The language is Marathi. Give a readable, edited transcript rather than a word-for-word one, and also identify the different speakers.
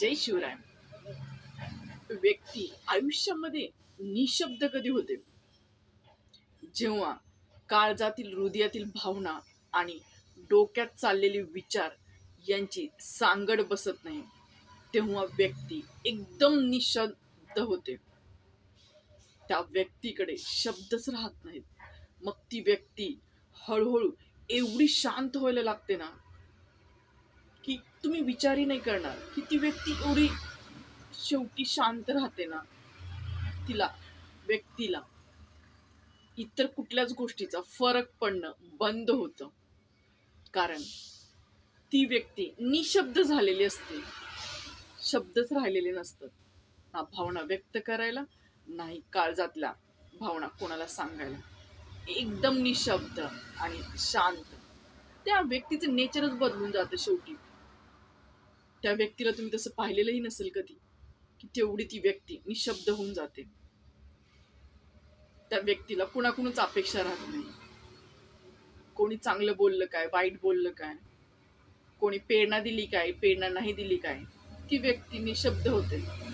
Speaker 1: जय शिवराय. व्यक्ती आयुष्यामध्ये निशब्द कधी होते? जेव्हा काळजातील हृदयातील भावना आणि डोक्यात चाललेले विचार यांची सांगड बसत नाही, तेव्हा व्यक्ती एकदम निशब्द होते. त्या व्यक्तीकडे शब्दच राहत नाहीत. मग ती व्यक्ती हळूहळू एवढी शांत व्हायला लागते ना, की तुम्ही विचारही नाही करणार की ती व्यक्ती एवढी शेवटी शांत राहते ना. तिला व्यक्तीला इतर कुठल्याच गोष्टीचा फरक पडणं बंद होतं. कारण ती व्यक्ती निशब्द झालेली असते. शब्दच राहिलेले नसतात, ना भावना व्यक्त करायला, नाही काळजातल्या भावना कोणाला सांगायला. एकदम निशब्द आणि शांत. त्या व्यक्तीचं नेचरच बदलून जातं शेवटी. त्या व्यक्तीला तुम्ही तसं पाहिलेलंही नसेल कधी, की तेवढी ती व्यक्ती निशब्द होऊन जाते. त्या व्यक्तीला कुणाकुणच अपेक्षा राहत नाही. कोणी चांगलं बोललं काय, वाईट बोललं काय, कोणी प्रेरणा दिली काय, प्रेरणा नाही दिली काय, ती व्यक्ती निशब्द होते.